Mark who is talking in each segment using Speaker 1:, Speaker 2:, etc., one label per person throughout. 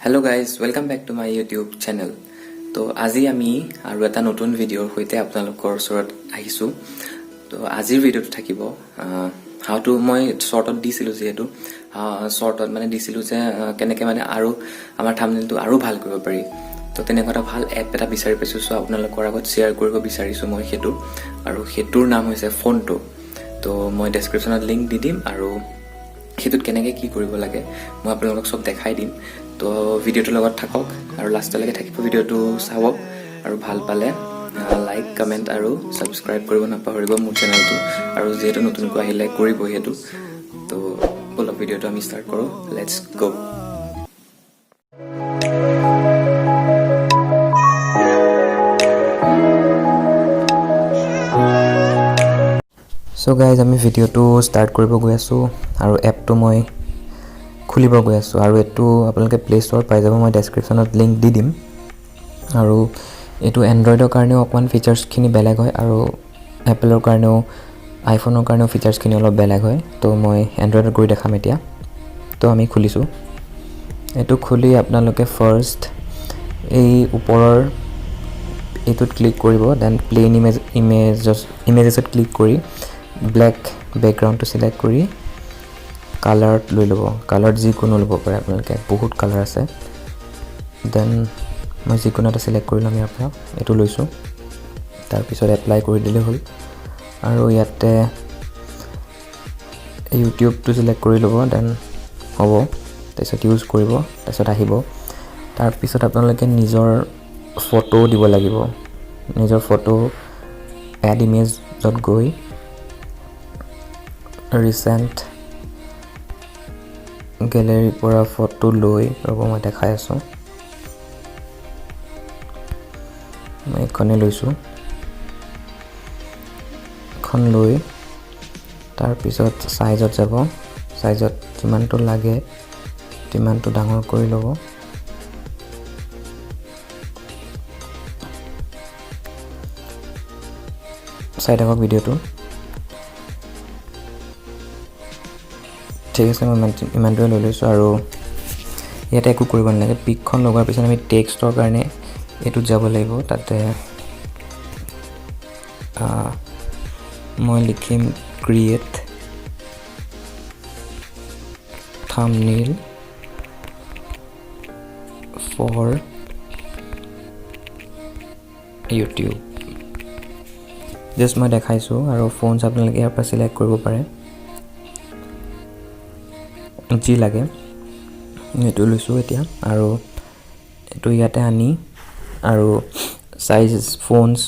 Speaker 1: Hello guys, welcome back to my YouTube channel. তো আজি আমি আৰু এটা নতুন ভিডিঅ'ৰ সৈতে আপোনালোকৰ ওচৰত আহিছো। তো আজিৰ ভিডিঅ'টো থাকিব হাউ টু মই শৰ্টত দিছিলো যেহেতু শৰ্টত মানে দিছিলো যে কেনেকৈ মানে আৰু আমাৰ থাম্বনেইলটো আৰু ভাল কৰিব পাৰি। তো তেনেকুৱা এটা ভাল এপ এটা বিচাৰি পাইছো, সো আপোনালোকৰ আগত শ্বেয়াৰ কৰিব বিচাৰিছো মই সেইটো, আৰু সেইটোৰ নাম হৈছে ফোনটো। তো মই ডেছক্ৰিপশ্যনত লিংক দি দিম, আৰু সেইটোত কেনেকৈ কি কৰিব লাগে মই আপোনালোকক সব দেখাই দিম। তো ভিডিঅ'টোৰ লগত থাকক আৰু লাষ্টলৈকে থাকিব, ভিডিঅ'টো চাব, আৰু ভাল পালে লাইক কমেণ্ট আৰু ছাবস্ক্ৰাইব কৰিব নাপাহৰিব মোৰ চেনেলটো, আৰু যিহেতু নতুনকৈ আহিলে কৰিব সেইটো। তো বলক ভিডিঅ'টো আমি ষ্টাৰ্ট কৰোঁ, লেটছ গো। চ' গাইজ আমি ভিডিঅ'টো ষ্টাৰ্ট কৰিব গৈ আছোঁ, আৰু এপটো মই খুলিব গৈ আছোঁ, আৰু এইটো আপোনালোকে প্লে ষ্ট'ৰত পাই যাব, মই ডেছক্ৰিপশ্যনত লিংক দি দিম। আৰু এইটো এণ্ড্ৰইডৰ কাৰণেও অকণমান ফিচাৰ্ছখিনি বেলেগ হয়, আৰু এপলৰ কাৰণেও আইফোনৰ কাৰণেও ফিচাৰ্ছখিনি অলপ বেলেগ হয়। তো মই এণ্ড্ৰইডত গৈ দেখাম এতিয়া। তো আমি খুলিছোঁ, এইটো খুলি আপোনালোকে ফাৰ্ষ্ট এই ওপৰৰ এইটোত ক্লিক কৰিব, দেন প্লেইন ইমেজেছত ক্লিক কৰি ব্লেক বেকগ্ৰাউণ্ডটো চিলেক্ট কৰি কালাৰত লৈ ল'ব। কালাৰত যিকোনো ল'ব পাৰে আপোনালোকে, বহুত কালাৰ আছে। দেন মই যিকোনো এটা চিলেক্ট কৰি ল'ম ইয়াৰ পৰা, এইটো লৈছোঁ। তাৰপিছত এপ্লাই কৰি দিলেই হ'ল, আৰু ইয়াতে ইউটিউবটো চিলেক্ট কৰি ল'ব, দেন হ'ব। তাৰপিছত ইউজ কৰিব, তাৰপিছত আহিব। তাৰপিছত আপোনালোকে নিজৰ ফটো দিব লাগিব। নিজৰ ফটো এড ইমেজত গৈ ৰিচেণ্ট গেলেৰীৰ পৰা ফটো লৈ ৰ'ব, মই দেখাই আছোঁ। মই এইখনেই লৈছোঁ, এখন লৈ তাৰপিছত চাইজত যাব। চাইজত যিমানটো লাগে সিমানটো ডাঙৰ কৰি ল'ব। চাই থাকক ভিডিঅ'টো। ঠিক আছে, মই ইমানটোৱে লৈ লৈছোঁ, আৰু ইয়াতে একো কৰিব নালাগে। পিকখন লগোৱাৰ পিছত আমি টেক্সটৰ কাৰণে এইটোত যাব লাগিব। তাতে মই লিখিম create thumbnail for YouTube. Just মই দেখাইছোঁ, আৰু ফোনছ আপোনালোকে ইয়াৰ পৰা চিলেক্ট কৰিব পাৰে যি লাগে। এইটো লৈছোঁ এতিয়া, আৰু এইটো ইয়াতে আনি, আৰু চাইজ ফোনছ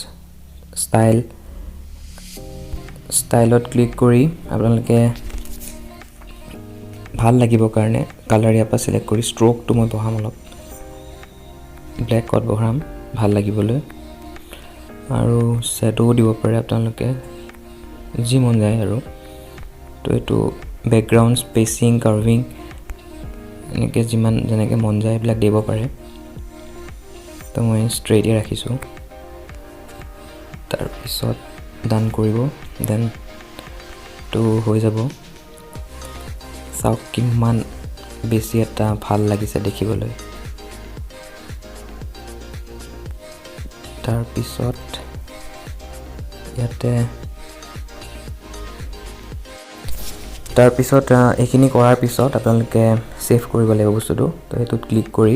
Speaker 1: ষ্টাইলত ক্লিক কৰি আপোনালোকে ভাল লাগিবৰ কাৰণে কালাৰ ইয়াৰ পৰা চিলেক্ট কৰি ষ্ট্ৰ'কটো মই বঢ়াম, অলপ ব্লেকত বঢ়াম ভাল লাগিবলৈ। আৰু শ্বেডোও দিব পাৰে আপোনালোকে, যি মন যায় আৰু। তো এইটো বেকগ্ৰাউণ্ড স্পেচিং, কাৰ্ভিং, এনেকৈ যেনেকৈ মন যায় এইবিলাক দিব পাৰে। তো মই ষ্ট্ৰেইটে ৰাখিছোঁ। তাৰপিছত ডান কৰিব, দেন তো হৈ যাব। চাওক কিমান বেছি এটা ভাল লাগিছে দেখিবলৈ। তাৰপিছত ইয়াতে এইখিনি কৰাৰ পিছত আপোনালোকে ছেভ কৰিব লাগিব বস্তুটো। তো সেইটোত ক্লিক কৰি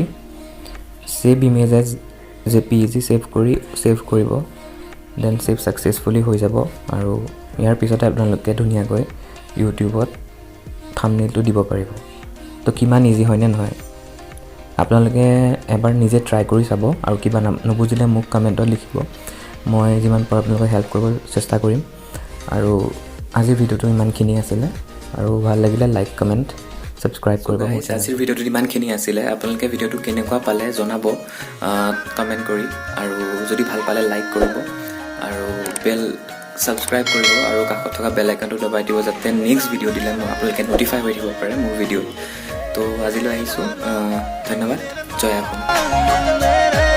Speaker 1: save image as JPEG save কৰিব, দেন ছেভ ছাকচেছফুলি হৈ যাব। আৰু ইয়াৰ পিছতে আপোনালোকে ধুনীয়াকৈ ইউটিউবত থাম্বনেইলটো দিব পাৰিব। তো কিমান ইজি হয়নে নহয় আপোনালোকে এবাৰ নিজে ট্ৰাই কৰি চাব, আৰু কিবা নুবুজিলে মোক কমেণ্টত লিখিব, মই যিমান পাৰোঁ আপোনালোকক হেল্প কৰিব চেষ্টা কৰিম। আৰু আজিৰ ভিডিঅ'টো ইমানখিনি আছিলে, আৰু ভাল লাগিলে লাইক কমেণ্ট ছাবস্ক্ৰাইব কৰিব। আজিৰ ভিডিঅ'টোত ইমানখিনি আছিলে। আপোনালোকে ভিডিঅ'টো কেনেকুৱা পালে জনাব কমেণ্ট কৰি, আৰু যদি ভাল পালে লাইক কৰিব, আৰু ছাবস্ক্ৰাইব কৰিব, আৰু কাষত থকা বেল আইকনটো দবাই দিব, যাতে নেক্সট ভিডিঅ' দিলে আপোনালোকে ন'টিফাই হৈ থাকিব পাৰে মোৰ ভিডিঅ'ত। তো আজিলৈ আহিছোঁ, ধন্যবাদ, জয় অসম।